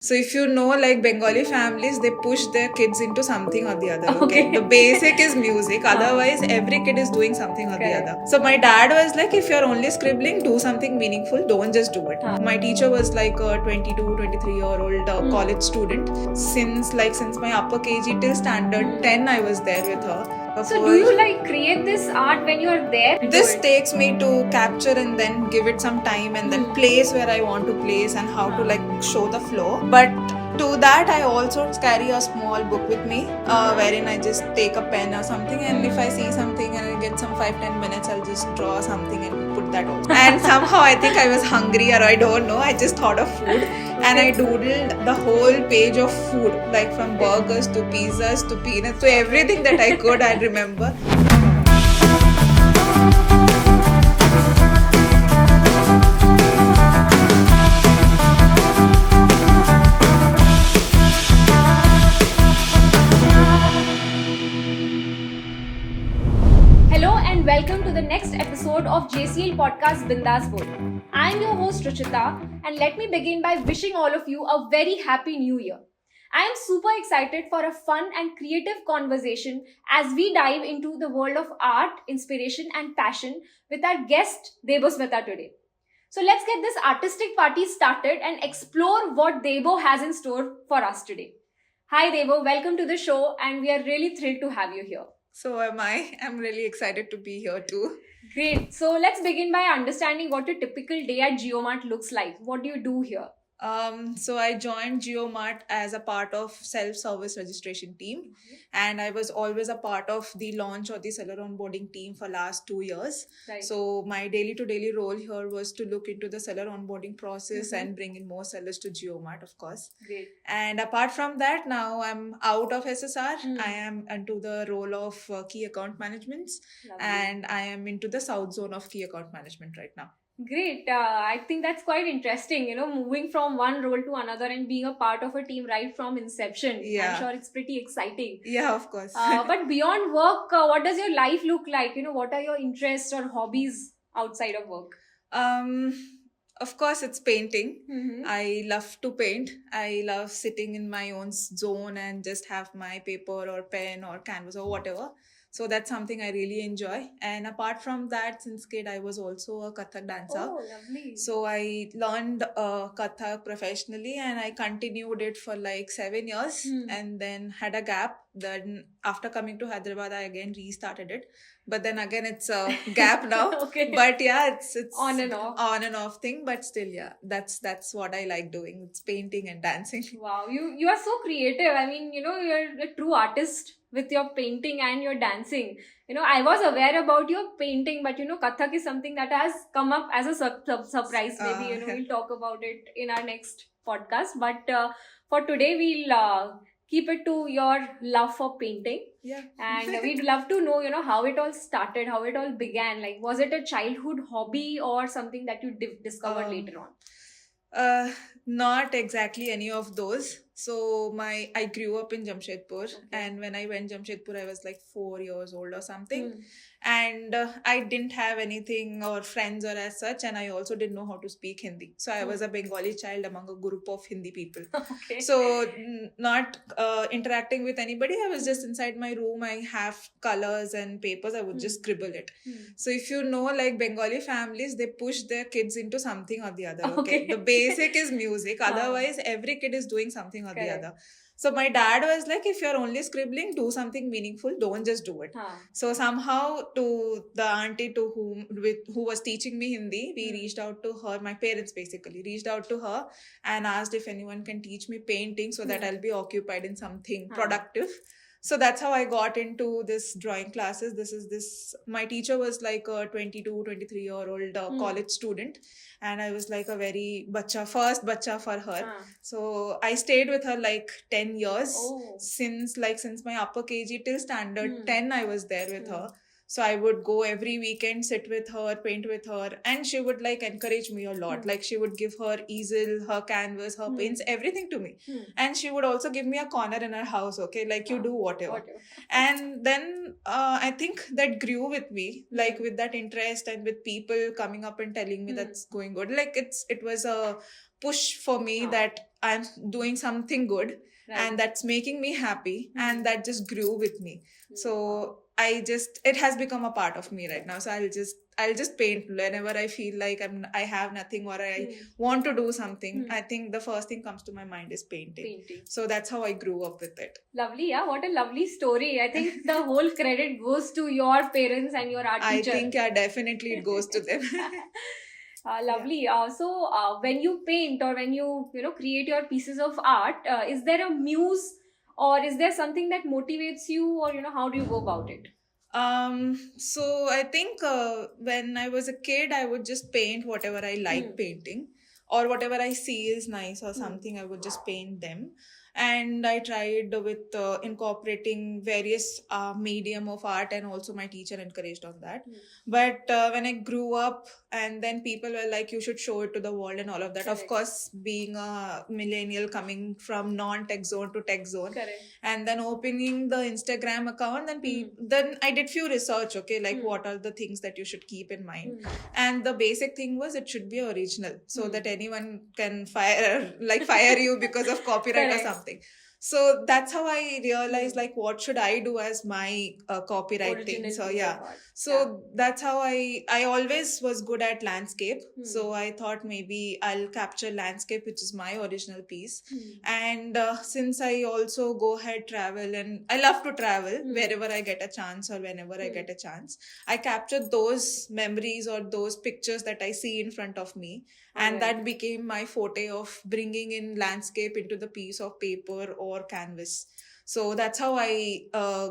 So if you know, like Bengali families, they push their kids into something or the other. Okay. The basic is music. Otherwise, every kid is doing something or the other. So my dad was like, if you're only scribbling, do something meaningful. Don't just do it. My teacher was like a 22, 23-year-old college student. Since my upper KG till standard 10, I was there with her. So do you like create this art when you are there? This takes me to capture and then give it some time and then place where I want to place and how to like show the flow. But to that, I also carry a small book with me wherein I just take a pen or something, and if I see something and I get some 5-10 minutes, I'll just draw something and put that also. And somehow I think I was hungry, or I don't know, I just thought of food and I doodled the whole page of food, like from burgers to pizzas to peanuts to everything that I could, I remember. Hello and welcome to the next episode of JCL Podcast Bindas Bold. I'm your host Ruchita, and let me begin by wishing all of you a very happy new year. I am super excited for a fun and creative conversation as we dive into the world of art, inspiration and passion with our guest Debo Smita today. So let's get this artistic party started and explore what Debo has in store for us today. Hi Debo, welcome to the show, and we are really thrilled to have you here. So am I. I'm really excited to be here too. Great. So let's begin by understanding what a typical day at GeoMart looks like. What do you do here? So I joined GeoMart as a part of self-service registration team, and I was always a part of the launch or the seller onboarding team for last 2 years. Right. So my daily to daily role here was to look into the seller onboarding process and bring in more sellers to GeoMart, of course. Great. And apart from that, now I'm out of SSR. I am into the role of key account management, Lovely. and I am into the south zone of key account management right now. Great. I think that's quite interesting, moving from one role to another and being a part of a team right from inception. Yeah. I'm sure it's pretty exciting. Yeah, of course. But beyond work, what does your life look like? What are your interests or hobbies outside of work? Of course, it's painting. Mm-hmm. I love to paint. I love sitting in my own zone and just have my paper or pen or canvas or whatever. So that's something I really enjoy. And apart from that, since kid, I was also a Kathak dancer. Oh, lovely. So I learned Kathak professionally and I continued it for like 7 years and then had a gap. Then after coming to Hyderabad, I again restarted it. But then again, it's a gap now. Okay. But yeah, it's On and off thing. But still, yeah, that's what I like doing. It's painting and dancing. Wow, you are so creative. I mean, you're a true artist with your painting and your dancing. I was aware about your painting, but Kathak is something that has come up as a surprise. Maybe we'll talk about it in our next podcast. But for today, we'll keep it to your love for painting. Yeah. And we'd love to know, how it all started, how it all began. Like, was it a childhood hobby or something that you discovered later on? Not exactly any of those. So I grew up in Jamshedpur, and when I went Jamshedpur, I was like 4 years old or something. And I didn't have anything or friends or as such, and I also didn't know how to speak Hindi. So I was a Bengali child among a group of Hindi people. Okay. So not interacting with anybody. I was just inside my room. I have colors and papers. I would just scribble it. So if you know, like Bengali families, they push their kids into something or the other. Okay. The basic is music. Otherwise, every kid is doing something or the other. So my dad was like, if you're only scribbling, do something meaningful. Don't just do it. So somehow to the auntie who was teaching me Hindi, we reached out to her. My parents basically reached out to her and asked if anyone can teach me painting so that I'll be occupied in something productive. So that's how I got into this drawing classes. My teacher was like a 22, 23-year-old college student. And I was like a very first bacha for her. So I stayed with her like 10 years. Since my upper KG till standard 10, I was there with her. So I would go every weekend, sit with her, paint with her, and she would like encourage me a lot. Like she would give her easel, her canvas, her paints, everything to me. And she would also give me a corner in her house, okay? Like you do whatever. And then I think that grew with me, like with that interest and with people coming up and telling me that's going good. Like it was a push for me that I'm doing something good and that's making me happy, and that just grew with me. So it has become a part of me right now. So I'll just paint whenever I feel like I have nothing, or I want to do something. I think the first thing comes to my mind is painting. So that's how I grew up with it. Lovely, yeah. What a lovely story. I think the whole credit goes to your parents and your art teacher. I think, yeah, definitely it goes to them. Lovely. So when you paint or when you create your pieces of art, is there a muse or is there something that motivates you, or how do you go about it? So I think when I was a kid, I would just paint whatever I like painting, or whatever I see is nice or something, I would just paint them. And I tried with incorporating various medium of art, and also my teacher encouraged on that. But when I grew up, and then people were like, you should show it to the world and all of that. Correct. Of course, being a millennial coming from non-tech zone to tech zone, Correct. and then opening the Instagram account, then I did few research, okay, like what are the things that you should keep in mind. And the basic thing was it should be original, so that anyone can fire you because of copyright or something. So that's how I realized like what should I do as my copyright thing. Original So piece yeah, of art. so that's how I always was good at landscape. So I thought maybe I'll capture landscape, which is my original piece. And since I also go ahead travel, and I love to travel wherever I get a chance, or whenever I get a chance, I capture those memories or those pictures that I see in front of me. And that became my forte of bringing in landscape into the piece of paper or canvas. So that's how I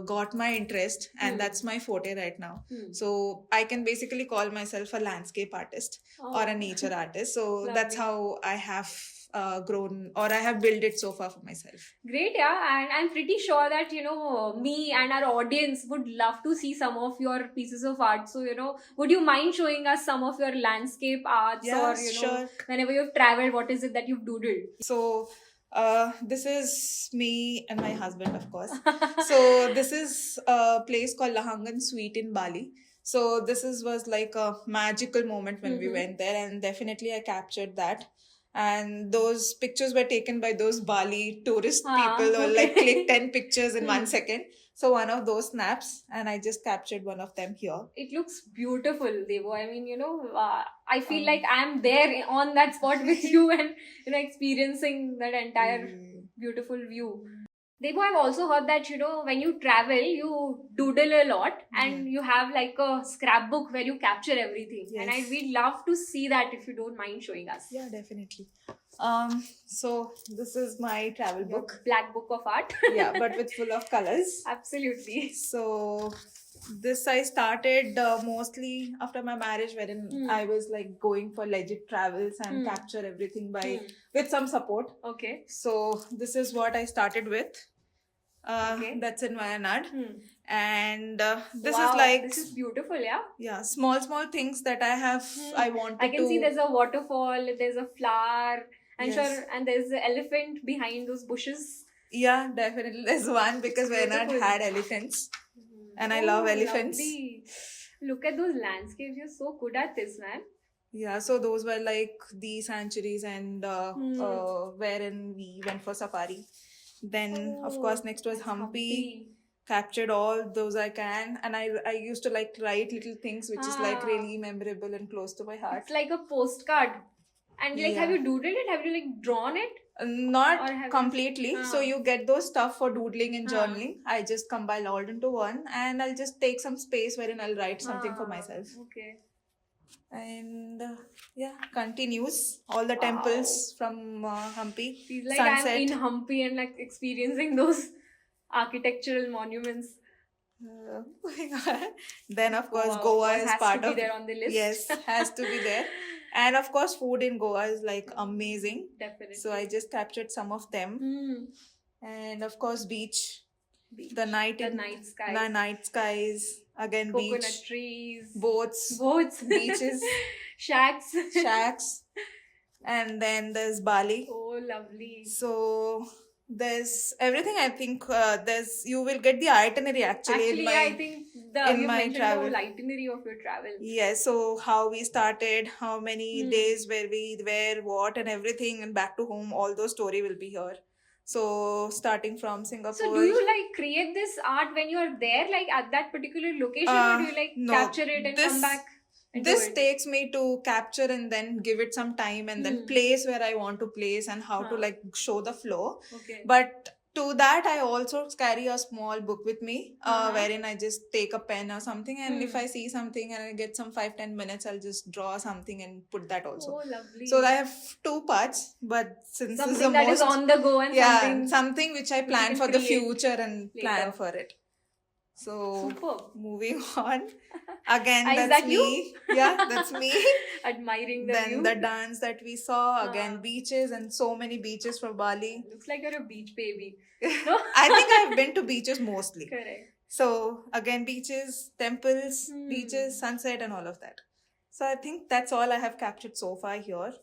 got my interest, and that's my forte right now. So I can basically call myself a landscape artist or a nature artist. So that's how I have grown, or I have built it so far for myself. Great, yeah. And I'm pretty sure that, me and our audience would love to see some of your pieces of art. So, would you mind showing us some of your landscape arts? Yeah, or, sure. Whenever you've traveled, what is it that you've doodled? So, this is me and my husband, of course. So this is a place called Lahangan Sweet in Bali. So this was like a magical moment when we went there, and definitely I captured that. And those pictures were taken by those Bali tourist people who like click 10 pictures in 1 second. So one of those snaps, and I just captured one of them here. It looks beautiful, Devo. I mean, I feel like I'm there on that spot with you and, experiencing that entire beautiful view. Devo, I've also heard that, when you travel, you doodle a lot and you have like a scrapbook where you capture everything. Yes. And we'd love to see that if you don't mind showing us. Yeah, definitely. So this is my travel book. Black book of art. Yeah, but with full of colors. Absolutely. So this I started mostly after my marriage, wherein I was like going for legit travels and capture everything with some support. Okay. So this is what I started with. That's in Wayanad. And this is like, this is beautiful, yeah. Yeah, small things that I have. I wanted to. I can see there's a waterfall, there's a flower, and Yes. and there's an elephant behind those bushes. Yeah, definitely. There's one because Wayanad Beautiful. had elephants, and I love elephants. Lovely. Look at those landscapes. You're so good at this, man. Yeah, so those were like the sanctuaries, and wherein we went for safari. Then, of course, next was Hampi. Captured all those I can, and I used to like write little things which is like really memorable and close to my heart. It's like a postcard. And like, Yeah. have you doodled it? Have you like drawn it? Or Not have you- completely. So you get those stuff for doodling and journaling. I just combine all into one, and I'll just take some space wherein I'll write something for myself. Okay. And continues all the temples from Hampi. Feels like Sunset. I'm in Hampi and like experiencing those architectural monuments. Then of course Wow, Goa that is has part to of be there on the list. Yes, has to be there. And of course food in Goa is like amazing. Definitely. So I just captured some of them. And of course beach. The night skies. The night skies. Again Coconut beach. trees. Boats. Beaches. Shacks. And then there's Bali. Oh, lovely. So There's everything. I think you will get the itinerary actually in Actually, my I think in you my mentioned the travel. whole itinerary of your travel. Yes, so how we started, how many Hmm. days where, what, and everything, and back to home, all those story will be here. So starting from So Singapore. do you like create this art when you are there, like at that particular location, or do you like No, capture it and come back and do this it? takes me to capture and then give it some time and then Hmm. place where I want to place and how to Huh. like show the flow. Okay. But to that, I also carry a small book with me, Uh-huh. wherein I just take a pen or something, and if Hmm. I see something and I get some 5-10 minutes, I'll just draw something and put that also. Oh, lovely. So I have two parts, but since this is something the that is most, on the go and yeah, something which I which you plan can for the create future and plan later. for it. So Superb. moving on. Again, Is that's that me. you? Yeah, that's me. Admiring the Then view. the dance that we saw, again, Huh. beaches and so many beaches for Bali. Looks like you're a beach baby. I think I've been to beaches mostly. Correct. So again, beaches, temples, Hmm. beaches, sunset, and all of that. So I think that's all I have captured so far here.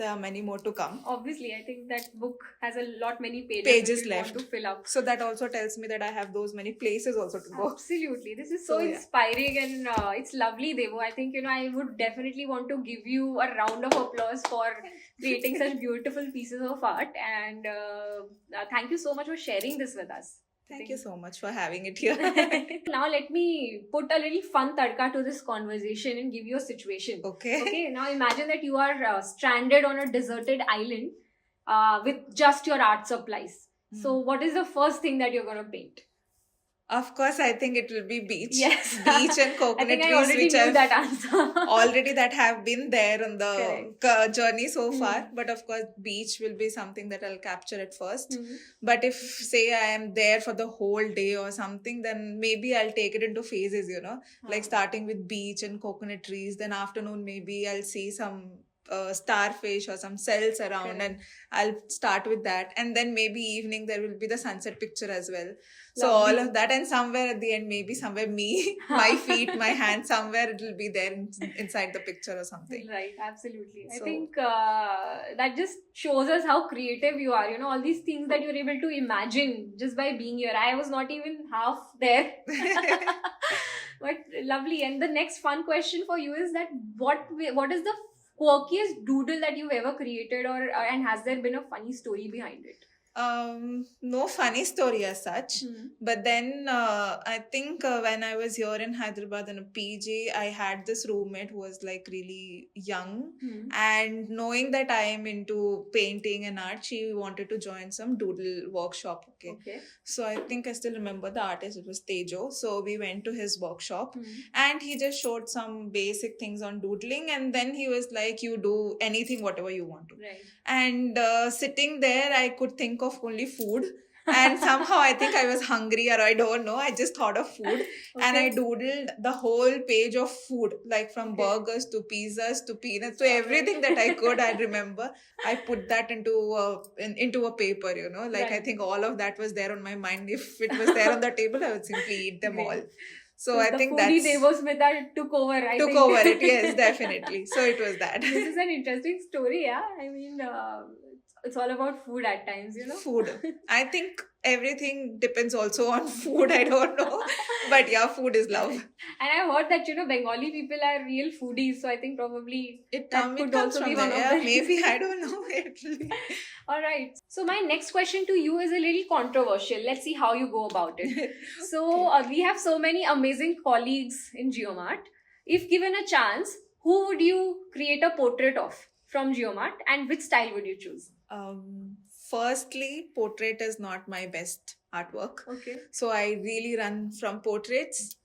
There are many more to come. Obviously, I think that book has a lot many pages Pages that you left. want to fill up. So that also tells me that I have those many places also to go. Absolutely. This is so So, yeah. inspiring and it's lovely, Devo. I think, I would definitely want to give you a round of applause for creating such beautiful pieces of art. And thank you so much for sharing this with us. Thank you so much for having it here. Now, let me put a little fun tadka to this conversation and give you a situation. Okay. Okay, now imagine that you are stranded on a deserted island with just your art supplies. So, what is the first thing that you're going to paint? Of course, I think it will be beach. Yes. Beach and I coconut think I trees, already which knew I've that answer. already that have been there on the journey so Hmm. far. But of course, beach will be something that I'll capture at first. Mhm. But if, say, I am there for the whole day or something, then maybe I'll take it into phases, like starting with beach and coconut trees. Then afternoon, maybe I'll see some starfish or some cells around, Correct. and I'll start with that. And then maybe evening, there will be the sunset picture as well. So Lovely. all of that, and somewhere at the end, maybe somewhere me, my feet, my hands, somewhere it will be there inside the picture or something. Right, absolutely. I So- think that just shows us how creative you are. All these things that you're able to imagine just by being here. I was not even half there. But lovely. And the next fun question for you is that what is the quirkiest doodle that you've ever created, or and has there been a funny story behind it? No funny story as such. But then I think when I was here in Hyderabad in a PG, I had this roommate who was like really young. And knowing that I am into painting and art, she wanted to join some doodle workshop. Okay. So I think I still remember the artist, it was Tejo. So we went to his workshop and he just showed some basic things on doodling. And then he was like, you do anything, whatever you want to. Right. And sitting there, I could think of only food. And somehow I think I was hungry, or I don't know. I just thought of food. And I doodled the whole page of food, like from burgers to pizzas to peanuts, to everything that I could. I remember I put that into a paper, like I Right. think all of that was there on my mind. If it was there on the table, I would simply eat them Great. all. So I the think foodie that's Devo Smita took over. I took think. over it. Yes, definitely. So it was that. This is an interesting story, yeah. I mean, it's all about food at times, Food. I think everything depends also on food. I don't know. But yeah, food is love. And I heard that, Bengali people are real foodies. So I think probably It that comes could also from be there. one of Yeah, the maybe. I don't know. Actually. All right. So my next question to you is a little controversial. Let's see how you go about it. So we have so many amazing colleagues in Geomart. If given a chance, who would you create a portrait of from Geomart, and which style would you choose? Firstly, portrait is not my best artwork. Okay. So I really run from portraits.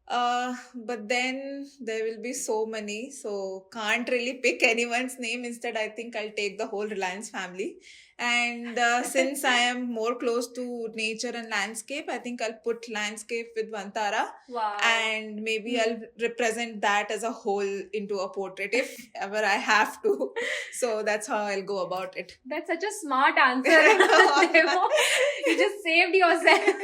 But then there will be so many, so can't really pick anyone's name. Instead, I think I'll take the whole Reliance family. And since I am more close to nature and landscape, I think I'll put landscape with Vantara. Wow. And maybe I'll represent that as a whole into a portrait if ever I have to. So that's how I'll go about it. That's such a smart answer. Devo. You just saved yourself.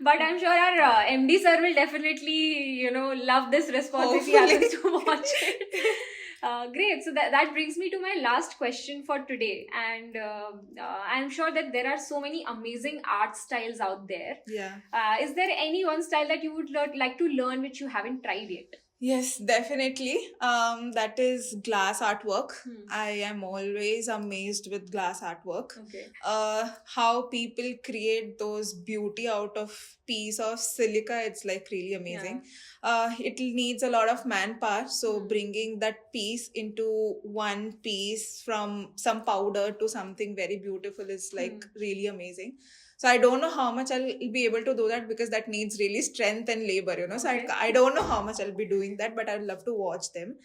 But I'm sure our MD sir will definitely, love this response if he happens to watch it. Great. So that brings me to my last question for today. And I'm sure that there are so many amazing art styles out there. Yeah. Is there any one style that you would like to learn which you haven't tried yet? Yes, definitely. That is glass artwork. Hmm. I am always amazed with glass artwork. Okay. How people create those beauty out of piece of silica, it's like really amazing. It needs a lot of manpower, so Hmm. bringing that piece into one piece from some powder to something very beautiful is like really amazing. So I don't know how much I'll be able to do that, because that needs really strength and labor, you know. So Okay. I don't know how much I'll be doing that, but I'd love to watch them.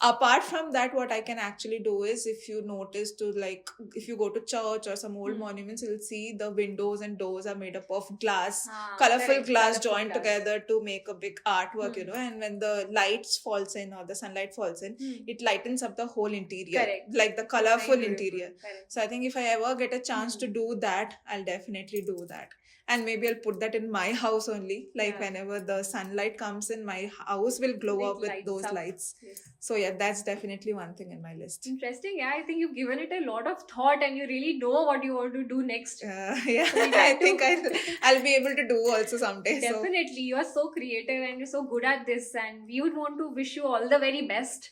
Apart from that, what I can actually do is, if you notice, to like, if you go to church or some old monuments, you'll see the windows and doors are made up of glass, colorful Correct. glass Colourful joined glass. together to make a big artwork, you know. And when the lights falls in, or the sunlight falls in, it lightens up the whole interior. Correct. Like the It's very colorful beautiful. interior. Correct. So I think if I ever get a chance to do that, I'll definitely do that. And maybe I'll put that in my house only. Like, Yeah. whenever the sunlight comes in, my house will glow It up with lights those up. lights. Yes. So yeah, that's definitely one thing in my list. Interesting. Yeah, I think you've given it a lot of thought and you really know what you want to do next. Yeah, So we I have to- think I'll be able to do also someday. So Definitely. You are so creative and you're so good at this, and we would want to wish you all the very best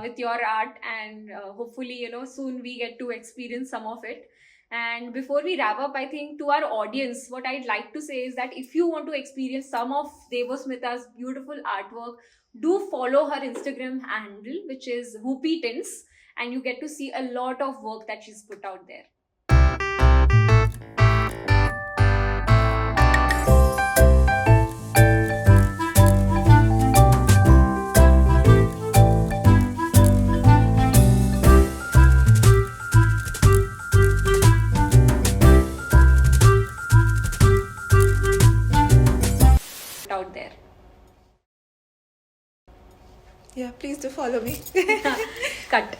with your art, and hopefully, you know, soon we get to experience some of it. And before we wrap up, I think to our audience, what I'd like to say is that if you want to experience some of Devasmita's beautiful artwork, do follow her Instagram handle, which is Whoopee Tints, and you get to see a lot of work that she's put out there. Out there. yeah, please do follow me. Cut.